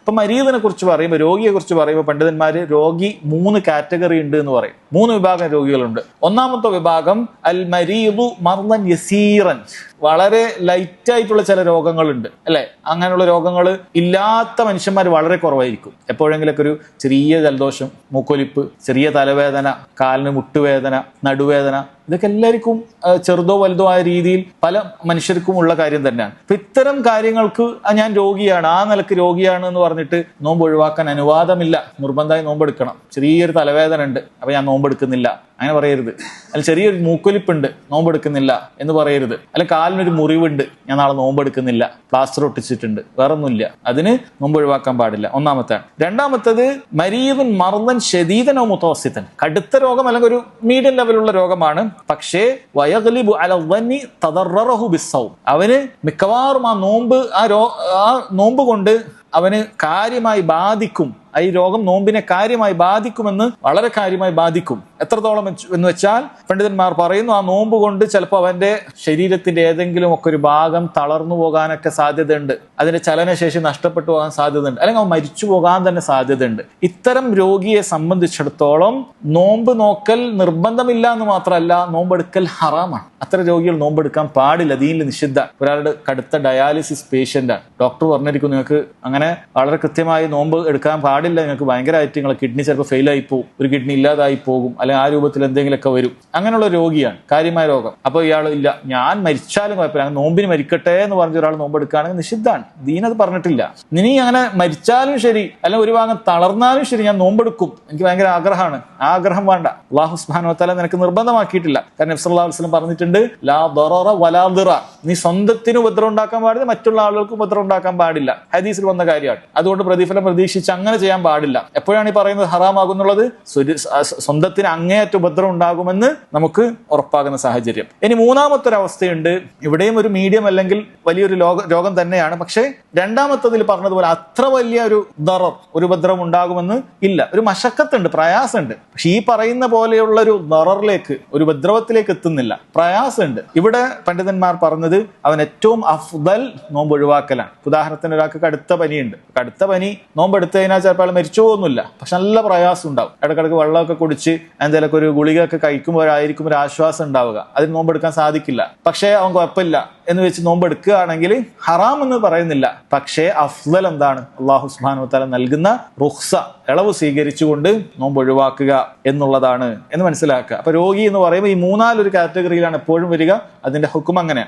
ഇപ്പൊ മരീദിനെ കുറിച്ച് പറയുമ്പോൾ, രോഗിയെ കുറിച്ച് പറയുമ്പോൾ പണ്ഡിതന്മാര് രോഗി 3 കാറ്റഗറി ഉണ്ട് എന്ന് പറയും. 3 വിഭാഗം രോഗികളുണ്ട്. ഒന്നാമത്തെ വിഭാഗം അൽ മരീദു മർദൻ യസീറൻ, വളരെ ലൈറ്റ് ആയിട്ടുള്ള ചില രോഗങ്ങളുണ്ട് അല്ലെ. അങ്ങനെയുള്ള രോഗങ്ങൾ ഇല്ലാത്ത മനുഷ്യന്മാർ വളരെ കുറവായിരിക്കും. എപ്പോഴെങ്കിലൊക്കെ ഒരു ചെറിയ ജലദോഷം, മൂക്കൊലിപ്പ്, ചെറിയ തലവേദന, കാലിന് മുട്ടുവേദന, നടുവേദന, ഇതൊക്കെ എല്ലാവർക്കും ചെറുതോ വലുതോ ആയ രീതിയിൽ പല മനുഷ്യർക്കും ഉള്ള കാര്യം തന്നെയാണ്. അപ്പൊ ഇത്തരം കാര്യങ്ങൾക്ക് ഞാൻ രോഗിയാണ്, ആ നിലക്ക് രോഗിയാണ് എന്ന് പറഞ്ഞിട്ട് നോമ്പ് ഒഴിവാക്കാൻ അനുവാദമില്ല. നിർബന്ധമായി നോമ്പെടുക്കണം. ചെറിയൊരു തലവേദന ഉണ്ട്, അപ്പൊ ഞാൻ നോമ്പെടുക്കുന്നില്ല, അങ്ങനെ പറയരുത്. അല്ല ചെറിയൊരു മൂക്കൊലിപ്പുണ്ട്, നോമ്പെടുക്കുന്നില്ല എന്ന് പറയരുത്. അല്ല കാലിനൊരു മുറിവുണ്ട്, ഞാൻ നാളെ നോമ്പെടുക്കുന്നില്ല, പ്ലാസ്റ്റർ ഒട്ടിച്ചിട്ടുണ്ട്, വേറൊന്നുമില്ല, അതിന് നോമ്പ് ഒഴിവാക്കാൻ പാടില്ല. ഒന്നാമത്താണ്. രണ്ടാമത്തത് മരീദുൻ മർദൻ ശദീദൻ ഔ മുതവസ്സിതൻ, കടുത്ത രോഗം അല്ലെങ്കിൽ ഒരു മീഡിയം ലെവലുള്ള രോഗമാണ്. പക്ഷേ വയഗ്ലിബു അല ളന്നി തദററഹു ബിസ്സൗം, അവന് മിക്കവാറും ആ നോമ്പ് കൊണ്ട് അവന് കാര്യമായി ബാധിക്കും. ഈ രോഗം നോമ്പിനെ കാര്യമായി ബാധിക്കുമെന്ന്, വളരെ കാര്യമായി ബാധിക്കും. എത്രത്തോളം എന്ന് വെച്ചാൽ പണ്ഡിതന്മാർ പറയുന്നു, ആ നോമ്പ് കൊണ്ട് ചിലപ്പോൾ അവന്റെ ശരീരത്തിന്റെ ഏതെങ്കിലും ഒക്കെ ഒരു ഭാഗം തളർന്നു പോകാനൊക്കെ സാധ്യതയുണ്ട്, അതിന്റെ ചലനശേഷി നഷ്ടപ്പെട്ടു പോകാൻ സാധ്യതയുണ്ട്, അല്ലെങ്കിൽ അവൻ മരിച്ചു പോകാൻ തന്നെ സാധ്യതയുണ്ട്. ഇത്തരം രോഗിയെ സംബന്ധിച്ചിടത്തോളം നോമ്പ് നോക്കൽ നിർബന്ധമില്ല എന്ന് മാത്രമല്ല, നോമ്പെടുക്കൽ ഹറാമാണ്. അത്തരം രോഗികൾ നോമ്പെടുക്കാൻ പാടില്ല, ദീനിൽ നിഷിദ്ധ. ഒരാളുടെ കടുത്ത ഡയാലിസിസ് പേഷ്യന്റാണ്, ഡോക്ടർ പറഞ്ഞിരിക്കും നിങ്ങൾക്ക് അങ്ങനെ വളരെ കൃത്യമായി നോമ്പ് എടുക്കാൻ പാടില്ല, നിങ്ങൾക്ക് ഭയങ്കരമായിട്ട് നിങ്ങളെ കിഡ്നി ചിലപ്പോൾ ഫെയിൽ ആയി പോകും, ഒരു കിഡ്നി ഇല്ലാതായി പോകും, അല്ലെങ്കിൽ ആ രൂപത്തിൽ എന്തെങ്കിലുമൊക്കെ വരും. അങ്ങനെയുള്ള രോഗിയാണ്, കാര്യമായ രോഗം. അപ്പോൾ ഇയാൾ ഇല്ല ഞാൻ മരിച്ചാലും കുഴപ്പമില്ല, നോമ്പിന് മരിക്കട്ടെ എന്ന് പറഞ്ഞ ഒരാൾ നോമ്പെടുക്കുകയാണെങ്കിൽ നിഷിദ്ധാണ്, ദീനത് പറഞ്ഞിട്ടില്ല. ഇനി അങ്ങനെ മരിച്ചാലും ശരി, അല്ലെങ്കിൽ ഒരു ഭാഗം തളർന്നാലും ശരി, ഞാൻ നോമ്പെടുക്കും, എനിക്ക് ഭയങ്കര ആഗ്രഹമാണ്, ആ ആഗ്രഹം വേണ്ട. അല്ലാഹു സുബ്ഹാനഹു വ തആല നിനക്ക് നിർബന്ധമാക്കിയിട്ടില്ല. കാരണം നബി സല്ലല്ലാഹു അലൈഹി വസല്ലം പറഞ്ഞിട്ടുണ്ട്, ലാ ദററ വലാ ദിറാർ, നീ സ്വന്തത്തിന് ഉപദ്രവം ഉണ്ടാക്കാൻ പാടില്ല, മറ്റുള്ള ആളുകൾക്ക് ഉപദ്രവം ഉണ്ടാക്കാൻ പാടില്ല. ഹദീസിൽ വന്ന കാര്യമാണ്. അതുകൊണ്ട് പ്രതിഫലം പ്രതീക്ഷിച്ച് അങ്ങനെ ചെയ്യാൻ പാടില്ല. എപ്പോഴാണ് ഈ പറയുന്നത് ഹറാമാകുന്നുള്ളത്? സ്വന്തത്തിന് അങ്ങേയറ്റ ഉപദ്രവം ഉണ്ടാകുമെന്ന് നമുക്ക് ഉറപ്പാകുന്ന സാഹചര്യം. ഇനി മൂന്നാമത്തെ ഒരു അവസ്ഥയുണ്ട്, ഇവിടെയും ഒരു മീഡിയം അല്ലെങ്കിൽ വലിയൊരു രോഗം തന്നെയാണ്. പക്ഷേ രണ്ടാമത്തതിൽ പറഞ്ഞതുപോലെ അത്ര വലിയ ഒരു ദറർ, ഒരു ഉപദ്രവം ഉണ്ടാകുമെന്ന് ഇല്ല. ഒരു മശക്കത്തുണ്ട്, പ്രയാസമുണ്ട്. പക്ഷെ ഈ പറയുന്ന പോലെയുള്ള ഒരു ദററിലേക്ക്, ഒരു ഉപദ്രവത്തിലേക്ക് എത്തുന്നില്ല, പ്രയാസമുണ്ട്. ഇവിടെ പണ്ഡിതന്മാർ പറഞ്ഞത് അവൻ ഏറ്റവും അഫ്ദൽ നോമ്പ് ഒഴിവാക്കലാണ്. ഉദാഹരണത്തിന് ഒരാൾക്ക് കടുത്ത പനിയുണ്ട്, കടുത്ത പനി നോമ്പെടുത്ത് കഴിഞ്ഞാൽ ചിലപ്പോൾ മരിച്ചു പോകുന്നില്ല, പക്ഷെ നല്ല പ്രയാസം ഉണ്ടാവും. ഇടക്കിടക്ക് വെള്ളമൊക്കെ കുടിച്ച് എന്തെങ്കിലുമൊക്കെ ഒരു ഗുളികയൊക്കെ കഴിക്കുമ്പോഴായിരിക്കും ഒരു ആശ്വാസം ഉണ്ടാവുക. അതിന് നോമ്പെടുക്കാൻ സാധിക്കില്ല. പക്ഷേ അവൻ കുഴപ്പമില്ല എന്ന് വെച്ച് നോമ്പെടുക്കുകയാണെങ്കിൽ ഹറാം എന്ന് പറയുന്നില്ല. പക്ഷേ അഫ്ദൽ എന്താണ്? അല്ലാഹു സുബ്ഹാനഹു വ തആല നൽകുന്ന റുഖ്സ, ഇളവ് സ്വീകരിച്ചുകൊണ്ട് നോമ്പ് ഒഴിവാക്കുക എന്നുള്ളതാണ് എന്ന് മനസ്സിലാക്കുക. അപ്പൊ രോഗി എന്ന് പറയുമ്പോൾ ഈ മൂന്നാലൊരു കാറ്റഗറിയിലാണ് എപ്പോഴും വരിക. അതിന്റെ ഹുക്കം അങ്ങനെയാണ്.